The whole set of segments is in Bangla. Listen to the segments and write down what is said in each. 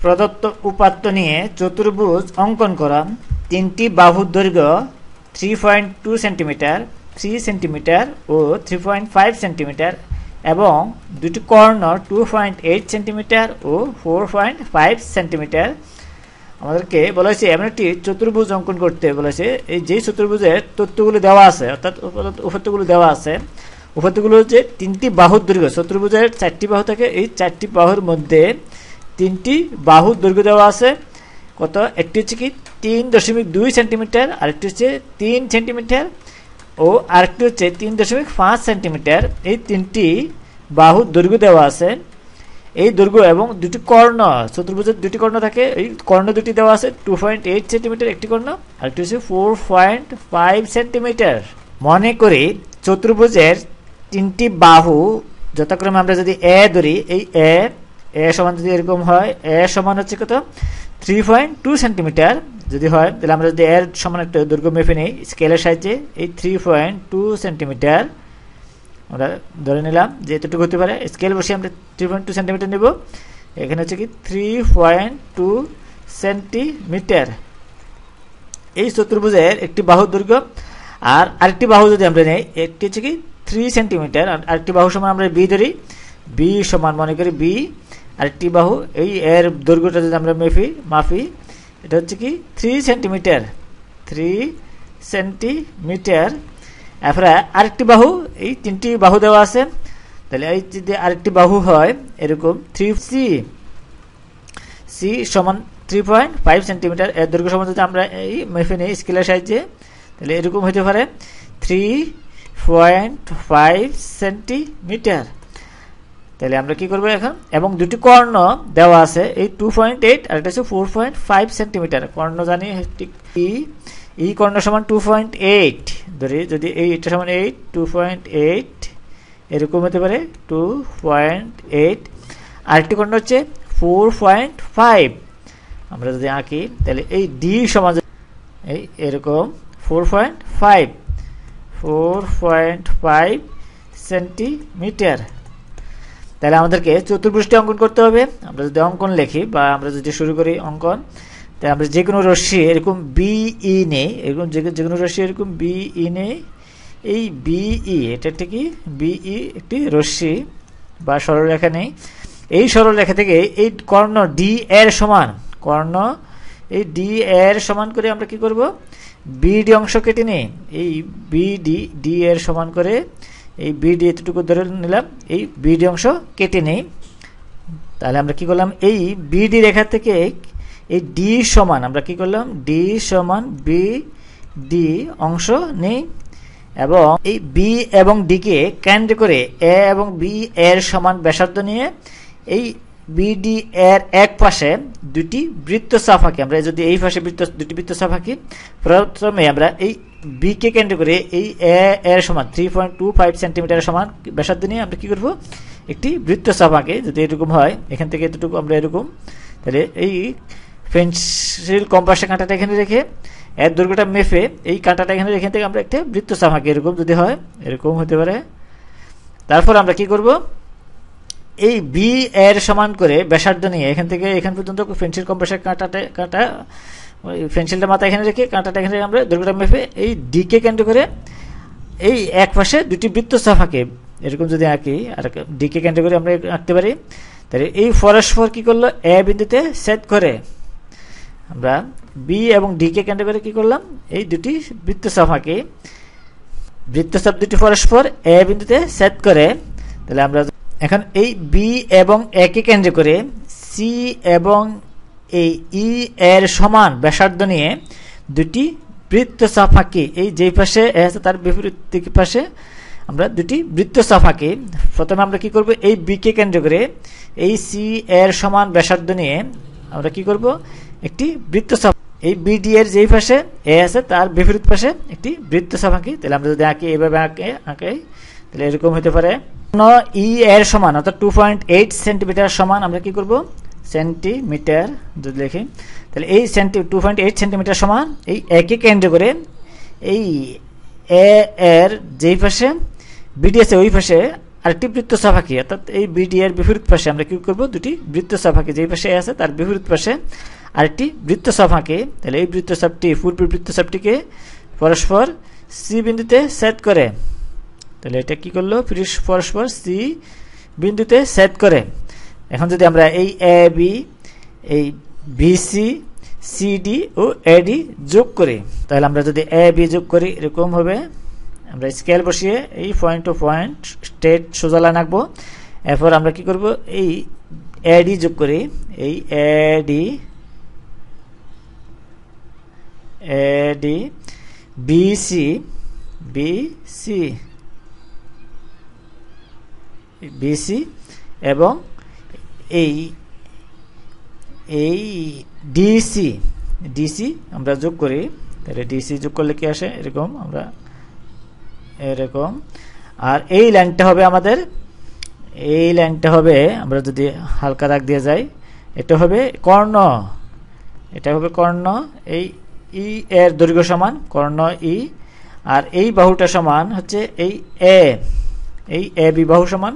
প্রদত্ত উপাত্ত নিয়ে চতুর্ভুজ অঙ্কন করা। তিনটি বাহুর দৈর্ঘ্য 3.2 সেন্টিমিটার, 3 সেন্টিমিটার ও 3.5 সেন্টিমিটার এবং দুটি কর্ণ 2.8 সেন্টিমিটার ও 4.5 সেন্টিমিটার। আমাদেরকে বলা হয়েছে এমন একটি চতুর্ভুজ অঙ্কন করতে বলেছে। এই যে চতুর্ভুজের তথ্যগুলো দেওয়া আছে, অর্থাৎ উপাত্তগুলো দেওয়া আছে, উপাত্তগুলো হচ্ছে তিনটি বাহুর দৈর্ঘ্য। চতুর্ভুজের 4টি বাহু থাকে, এই 4টি বাহুর মধ্যে 3টি বাহুর দৈর্ঘ্য দেওয়া আছে। কত? একটি হচ্ছে কি 3.2 সেন্টিমিটার, আরেকটি হচ্ছে 3 সেন্টিমিটার ও আরেকটি হচ্ছে 3.5 সেন্টিমিটার। এই 3টি বাহুর দৈর্ঘ্য দেওয়া আছে। এই দৈর্ঘ্য এবং দুটি কর্ণ, চতুর্ভুজের দুটি কর্ণ থাকে, এই কর্ণ দুটি দেওয়া আছে 2.8 সেন্টিমিটার একটি কর্ণ, আরেকটি হচ্ছে 4.5 সেন্টিমিটার। মনে করি চতুর্ভুজের 3টি বাহু যথাক্রমে আমরা যদি এ ধরি, এই এ সমান যদি এরকম হয়, এ সমান হচ্ছে কত? 3.2 সেন্টিমিটার যদি হয়, তাহলে আমরা যদি এর সমান একটা দৈর্ঘ্য মেপে নিই স্কেলের সাহায্যে, এই 3.2 সেন্টিমিটার আমরা ধরে নিলাম যে এতটুকু হতে পারে। স্কেল বসে আমরা 3.2 সেন্টিমিটার নেব। এখানে হচ্ছে কি 3.2 সেন্টিমিটার এই চতুর্ভুজের একটি বাহুর দৈর্ঘ্য। আর আরেকটি বাহু যদি আমরা নেই, একটি হচ্ছে কি 3 সেন্টিমিটার, আর আরেকটি বাহু সমান আমরা বি ধরি, বি সমান মনে করি বি আরেকটি বাহু, এই এর দৈর্ঘ্যটা যদি আমরা মাপি, এটা হচ্ছে কি 3 সেন্টিমিটার, 3 সেন্টিমিটার। এরপরে আরেকটি বাহু, এই 3টি বাহু দেওয়া আছে, তাহলে এই যদি আরেকটি বাহু হয় এরকম 3c সমান 3.5 সেন্টিমিটার, এর দৈর্ঘ্য সমান যদি আমরা এই মেপে নিই স্কেলের সাহায্যে, তাহলে এরকম হতে পারে 3.5 সেন্টিমিটার। তাহলে আমরা কি করবো এখন? এবং দুটি কর্ণ দেওয়া আছে, এই 2.8 আর এটা হচ্ছে 4.5 সেন্টিমিটার। কর্ণ জানি ঠিক এই কর্ণ সমান 2.8 ধরি, যদি এইটা সমান 8, 2.8 এরকম হতে পারে 2.8। আরেকটি কর্ণ হচ্ছে 4.5, আমরা যদি আঁকি তাহলে এই ডি সমান এই এরকম 4.5 সেন্টিমিটার। তাহলে আমাদেরকে চতুর্ভুজটি অঙ্কন করতে হবে। আমরা যদি অঙ্কন লিখি বা আমরা যদি শুরু করি অঙ্কন, তাই আমরা যে কোনো রশ্মি এরকম বিই নেই, এরকম যে কোনো রশ্মি এরকম বিই নেই, এই বিই এটা কি বিই একটি রশ্মি বা সরলরেখা নেই। এই সরলরেখা থেকে এই কর্ণ ডি এর সমান, কর্ণ এই ডি এর সমান করে আমরা কি করব? বিডি অংশ কেটে নিই, এই বিডি ডি এর সমান করে এই বিডি এতটুকু ধরে নিলাম, এই বিডি অংশ কেটে নেই। তাহলে আমরা কি করলাম? এই বিডি রেখা থেকে এই ডি সমান আমরা কি করলাম? ডি সমান বি ডি অংশ নেই এবং এই বি এবং ডি কে কেন্দ্র করে এ এবং বি এর সমান ব্যাসার্ধ নিয়ে এই বিডি এর এক পাশে দুটি বৃত্তচাপ আঁকি। আমরা যদি এই পাশে দুটি বৃত্তচাপ আঁকি, প্রথমে আমরা এই বি কে কেন্দ্র করে এই এ এর সমান 3.25 সেন্টিমিটারের সমান ব্যাসার্ধ নিয়ে আমরা কি করব? একটি বৃত্তচাপ আঁকি। যদি এরকম হয়, এখান থেকে এতটুকু আমরা এরকম, তাহলে এই পেন্সিল কম্পাসের কাঁটাটা এখানে রেখে এর দৈর্ঘ্যটা মেপে এই কাঁটাটা এখানে রেখে থেকে আমরা একটা বৃত্তচাপ আঁকি। এরকম যদি হয়, এরকম হতে পারে। তারপর আমরা কি করব? এই বি এর সমান করে ব্যাসার্ধ নিয়ে এখান থেকে এখান পর্যন্ত পেন্সিল কম্পাসের কাঁটা পেন্সিলটা মাথা এখানে রেখে কাঁটাটা এখানে আমরা দৈর্ঘ্যটা মেপে এই ডি কে কেন্দ্র করে এই এক পাশে দুটি বৃত্তচাপ আঁকি। এরকম যদি আঁকি আর ডি কে কেন্দ্র করে আমরা আঁকতে পারি, তাহলে এই পরস্পর কি করলো? এ বিন্দুতে ছেদ করে আমরা বি এবং ডি কে কেন্দ্র করে কি করলাম? এই দুটি বৃত্তচাপ আঁকি। বৃত্তচাপ দুটি পরস্পর এ বিন্দুতে ছেদ করে, তাহলে আমরা এখন এই বি এবং এ কে কেন্দ্র করে সি এবং এই ই এর সমান ব্যাসার্ধ নিয়ে দুটি বৃত্তচাপ আঁকি। এই যেই পাশে এ আছে তার বিপরীত দিক পাশে আমরা দুটি বৃত্তচাপ আঁকি। প্রথমে আমরা কি করব? এই বি কে কেন্দ্র করে এই সি এর সমান ব্যাসার্ধ নিয়ে আমরা কি করব? একটি বৃত্তচাপ, এই বিডি এর যেই পাশে এ আছে তার বিপরীত পাশে একটি বৃত্তচাপ আঁকি। তাহলে আমরা যদি আঁকি এভাবে আঁকি, তাহলে এরকম হতে পারে। ই এর সমান অর্থাৎ 2.8 সেন্টিমিটার সমান আমরা কি করব? সেন্টিমিটার যদি লিখি, তাহলে এই 2.8 সেন্টিমিটার সমান এই একে কেন্দ্র করে এই এ এর যেই পাশে বিডি আছে ওই পাশে আরেকটি বৃত্তচাপ আঁকি, অর্থাৎ এই বিডি এর বিপরীত পাশে আমরা কি করব, দুটি বৃত্তচাপ আঁকি, যেই পাশে আছে তার বিপরীত পাশে আরেকটি বৃত্তচাপ আঁকি। তাহলে এই বৃত্তচাপটি পূর্বের বৃত্তচাপটিকে পরস্পর সি বিন্দুতে ছেদ করে, তাহলে এটা কি করলো, পরস্পর সি বিন্দুতে ছেদ করে। এখন যদি আমরা এই এ বি, এই বিসি, সিডি ও এডি যোগ করি, তাহলে আমরা যদি এ বি যোগ করি এরকম হবে। আমরা স্কেল বসিয়ে এই পয়েন্ট টু পয়েন্ট স্ট্রেট সোজা লাইন আঁকবো। এরপর আমরা কি করব, এই এডি যোগ করি, এই এডি বিসি বিসি বিসি এবং এই ডিসি ডিসি আমরা যোগ করি। তাহলে ডিসি যোগ করলে কি আসে, এরকম আমরা এরকম। আর এই লাইনটা হবে আমাদের, এই লাইনটা হবে, আমরা যদি হালকা দাগ দিয়ে যাই, এটা হবে কর্ণ, এটা হবে কর্ণ। এই ই এর দৈর্ঘ্য সমান কর্ণ ই, আর এই বাহুটা সমান হচ্ছে এই এ বি বাহু সমান,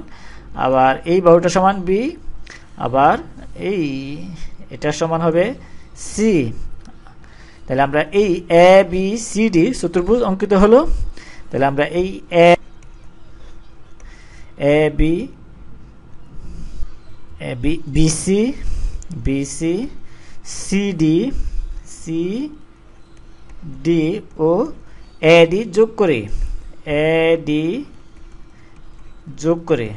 আবার এই বাহুটা সমান বি, আবার এই এটা সমান হবে সি। তাহলে আমরা এই এ বি সি ডি চতুর্ভুজ অঙ্কিত হলো। তাহলে আমরা এই A B BC BC CD CD ও এডি যোগ করে, এডি যোগ করে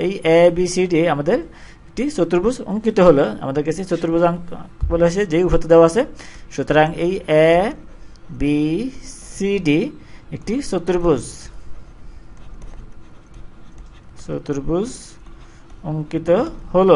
এই এ বি সি ডি আমাদের একটি চতুর্ভুজ অঙ্কিত হলো। আমাদের কাছে চতুর্ভুজ বলা হয়েছে যে উপাত্ত দেওয়া আছে, সুতরাং এই এ বি সি ডি একটি চতুর্ভুজ অঙ্কিত হলো।